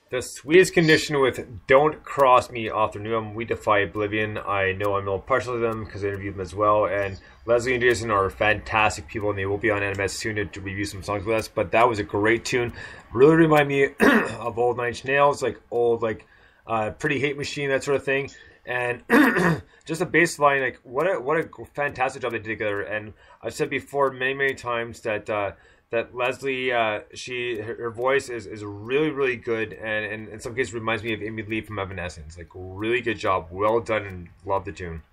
The Sweetest Condition with Don't Cross Me off their new album, We Defy Oblivion. I know I'm a little partial to them because I interviewed them as well. And Leslie and Jason are fantastic people, and they will be on NMS soon to review some songs with us. But that was a great tune. Really remind me of old Nine Inch Nails, like old, like Pretty Hate Machine, that sort of thing. And just a bass line, like what a fantastic job they did together. And I've said before many times that Leslie, her voice is really, really good, and in some cases reminds me of Amy Lee from Evanescence. Like, really good job, well done, and love the tune.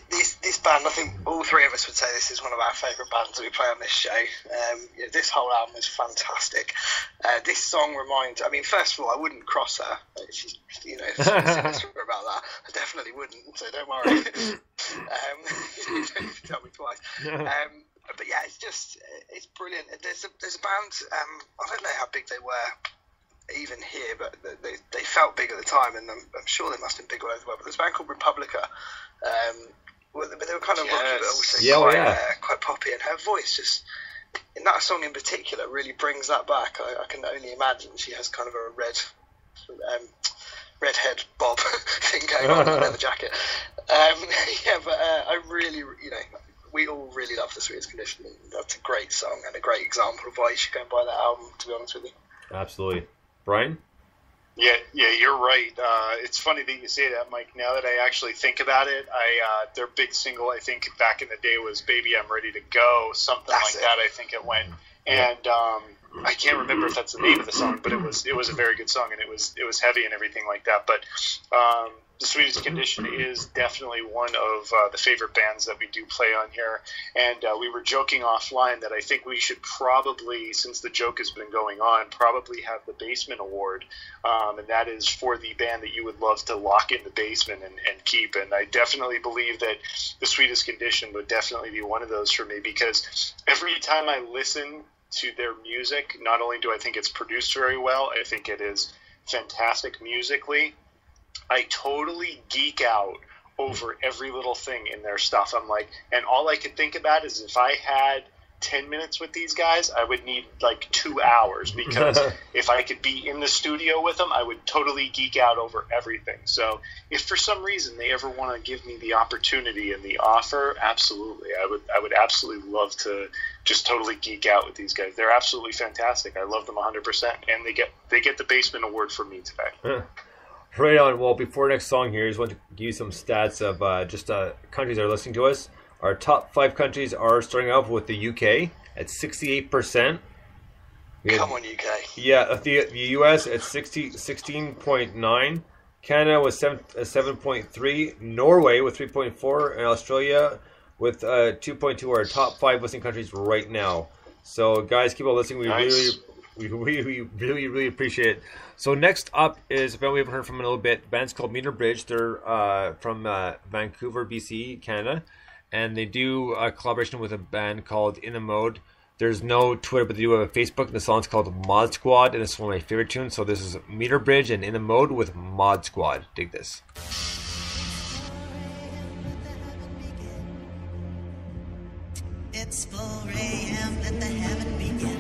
This band, I think all three of us would say this is one of our favourite bands that we play on this show. This whole album is fantastic. This song reminds, I mean, first of all, I wouldn't cross her. She's, you know, if she's about that, I definitely wouldn't, so don't worry. You don't need to tell me twice. But yeah, it's brilliant. There's a band, I don't know how big they were even here, but they felt big at the time, and I'm sure they must have been big all over the world. But there's a band called Republica, but they were kind of rocky, but also quite poppy, and her voice just, in that song in particular, really brings that back. I can only imagine she has kind of a redhead bob thing going on in the leather jacket. But I really, you know, we all really love The Sweetest Condition. That's a great song and a great example of why you should go and buy that album, to be honest with you. Absolutely. Brian? Yeah, you're right. It's funny that you say that, Mike. Now that I actually think about it, their big single, I think, back in the day was "Baby, I'm Ready to Go," something like that. I think it went, and I can't remember if that's the name of the song, but it was a very good song, and it was heavy and everything like that. But The Sweetest Condition is definitely one of the favorite bands that we do play on here. And we were joking offline that I think we should probably, since the joke has been going on, probably have the Basement Award. And that is for the band that you would love to lock in the basement and keep. And I definitely believe that The Sweetest Condition would definitely be one of those for me, because every time I listen to their music, not only do I think it's produced very well, I think it is fantastic musically. I totally geek out over every little thing in their stuff. I'm like, and all I could think about is if I had 10 minutes with these guys, I would need like 2 hours, because if I could be in the studio with them, I would totally geek out over everything. So if for some reason they ever want to give me the opportunity and the offer, absolutely. I would absolutely love to just totally geek out with these guys. They're absolutely fantastic. I love them 100%, and they get the Basement Award from me today. Right on. Well, before next song here, I just want to give you some stats of just countries that are listening to us. Our top 5 countries are starting off with the UK at 68%. Come on, UK. Yeah, the US at 16.9. Canada with 7.3. Norway with 3.4. And Australia with 2.2 are our top 5 listening countries right now. So, guys, keep on listening. We really appreciate it. So next up is a band we haven't heard from in a little bit. The band's called Meter Bridge. They're from Vancouver, BC, Canada. And they do a collaboration with a band called In the Mode. There's no Twitter, but they do have a Facebook. The song's called Mod Squad, and it's one of my favorite tunes. So this is Meter Bridge and In the Mode with Mod Squad. Dig this. It's 4 a.m. Let the heaven begin.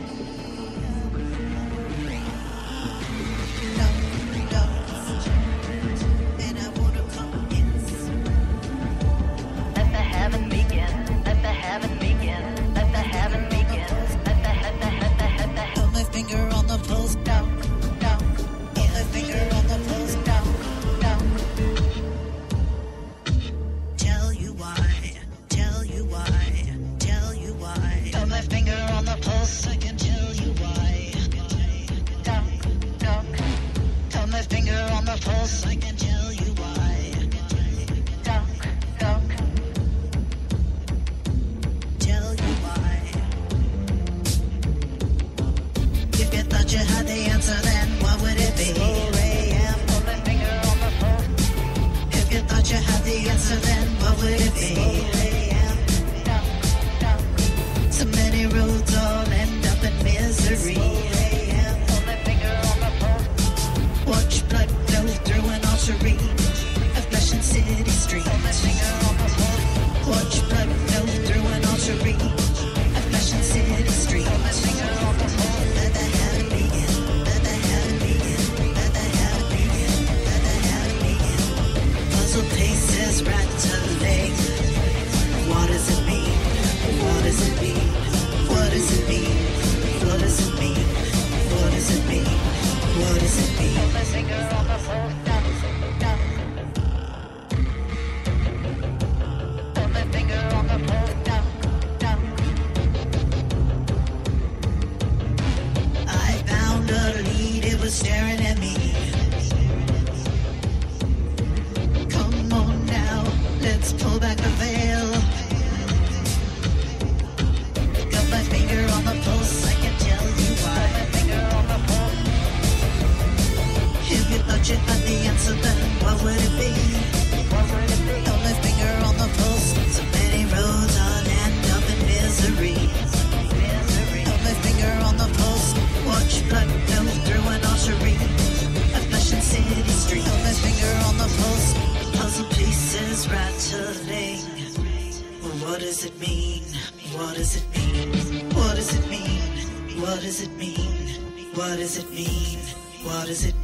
Pulse, I can tell you why. Duck, duck. Tell you why. If you thought you had the answer, then what would it be? 4 a.m. Pull my finger on the pulse. If you thought you had the answer, then what would it be? 4 a.m. Duck, duck. So many roads all end up in misery. 4 a.m. Pull my finger on the pulse. Watch blood flow through an artery of flesh and city streets. Watch blood flow through an artery of flesh and city streets. Let the heaven begin. Let the staring at me. Come on now, let's pull back the veil. Got my finger on the pulse, I can tell you why. Finger on the pulse. If you thought you had the answer, then what would it be? What would it be? Got my finger on the pulse. So many roads all end up in misery. Got my finger on the pulse. Watch blood flow through an artery. A flashing city street. Got my finger on the pulse. Puzzle pieces rattling. Well, what does it mean? What does it mean? What does it mean? What does it mean? What does it mean? What does it mean?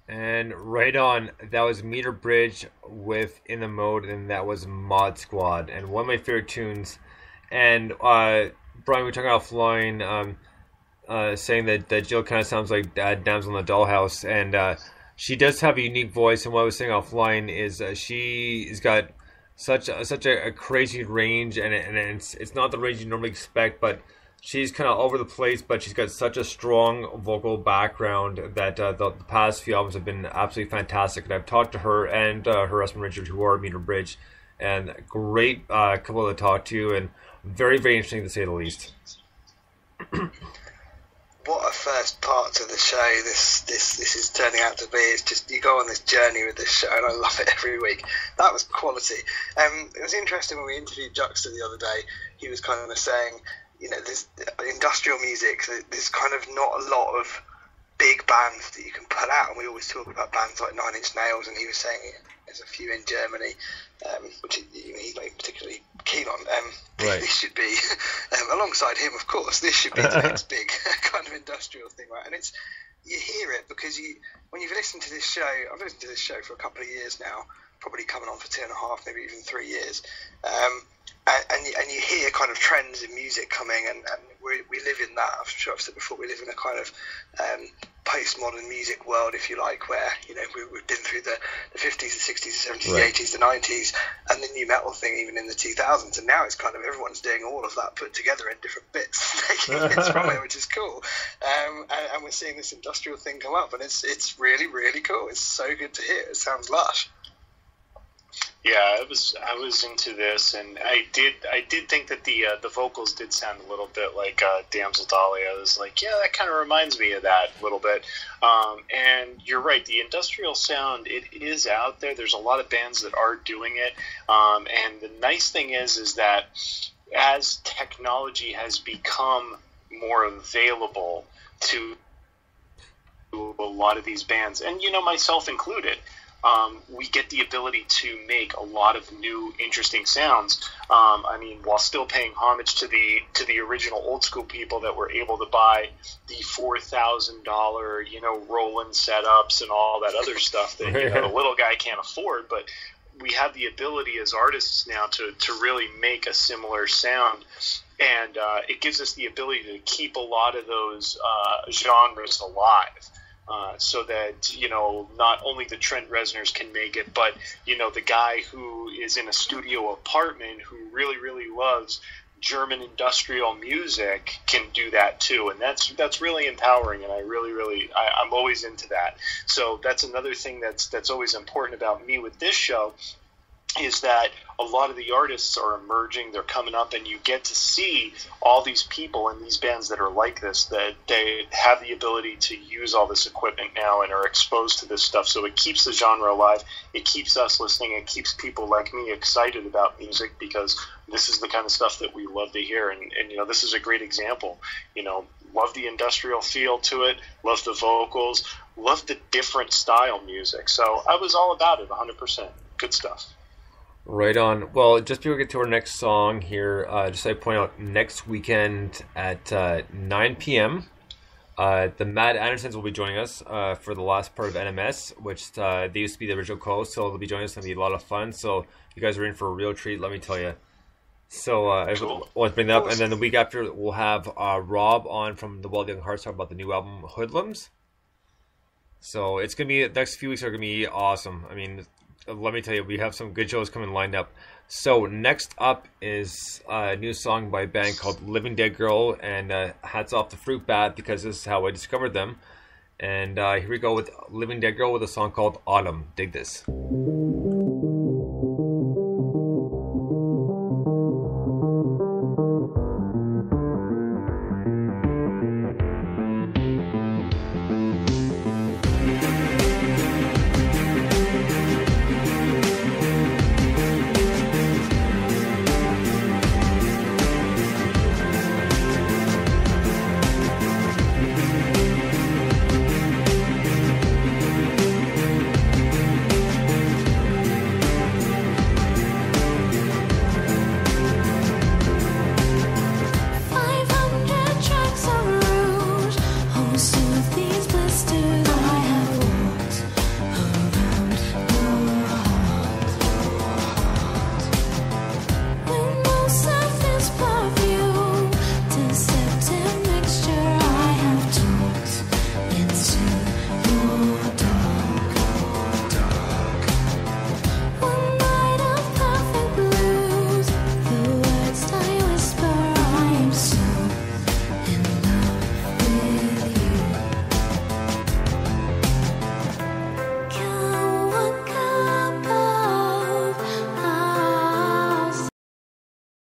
And right on, that was Meter Bridge with In the Mode, and that was Mod Squad, and one of my favorite tunes. And Brian, we were talking offline, saying that Jill kind of sounds like Damsel in the Dollhouse, and she does have a unique voice. And what I was saying offline is she's got such a crazy range, and it's not the range you normally expect, but she's kind of all over the place, but she's got such a strong vocal background that the past few albums have been absolutely fantastic. And I've talked to her and her husband Richard, who are Meter Bridge, and great couple to talk to, and very, very interesting to say the least. What a first part to the show this is turning out to be. It's just, you go on this journey with this show, and I love it every week. That was quality. It was interesting when we interviewed Juxta the other day. He was kind of saying, you know, there's industrial music, there's kind of not a lot of big bands that you can put out, and we always talk about bands like Nine Inch Nails, and he was saying there's a few in Germany, which he's not particularly keen on. Right. This should be, alongside him, of course, this should be the next big kind of industrial thing, right? And you hear it because when you've listened to this show, I've listened to this show for a couple of years now, probably coming on for 2.5, maybe even 3 years. And you hear kind of trends in music coming, and we live in that. I'm sure I've said before, we live in a kind of postmodern music world, if you like, where, you know, we've been through the 50s, the 60s, the 70s, right, the 80s, the 90s, and the new metal thing even in the 2000s, and now it's kind of everyone's doing all of that put together in different bits, taking bits from it, which is cool. And we're seeing this industrial thing come up, and it's really, really cool. It's so good to hear. It sounds lush. Yeah, I was into this, and I did think that the vocals did sound a little bit like Damsel Dolly. I was like, yeah, that kind of reminds me of that a little bit. And you're right, the industrial sound, it is out there. There's a lot of bands that are doing it. And the nice thing is that as technology has become more available to a lot of these bands, and, you know, myself included, we get the ability to make a lot of new, interesting sounds. While still paying homage to the original old school people that were able to buy the $4,000, Roland setups and all that other stuff that the little guy can't afford. But we have the ability as artists now to really make a similar sound. And it gives us the ability to keep a lot of those genres alive. So that, not only the Trent Reznors can make it, but, the guy who is in a studio apartment who really, really loves German industrial music can do that too. And that's really empowering. And I'm always into that. So that's another thing that's always important about me with this show, is that a lot of the artists are emerging, they're coming up, and you get to see all these people and these bands that are like this, that they have the ability to use all this equipment now and are exposed to this stuff. So it keeps the genre alive, it keeps us listening, it keeps people like me excited about music, because this is the kind of stuff that we love to hear. And this is a great example. Love the industrial feel to it, love the vocals, love the different style music. So I was all about it, 100%. Good stuff. Right on. Well, just before we get to our next song here, just like to point out, next weekend at 9 p.m., the Mad Andersons will be joining us for the last part of NMS, which they used to be the original co-host, so they'll be joining us. It's going to be a lot of fun. So if you guys are in for a real treat, let me tell you. So I want to bring that up. And then the week after, we'll have Rob on from the Wild Young Hearts talk about the new album, Hoodlums. So it's going to be, the next few weeks are going to be awesome. Let me tell you, we have some good shows coming lined up. So next up is a new song by a band called Living Dead Girl, and hats off to Fruit Bat, because this is how I discovered them. And here we go with Living Dead Girl with a song called Autumn. Dig this.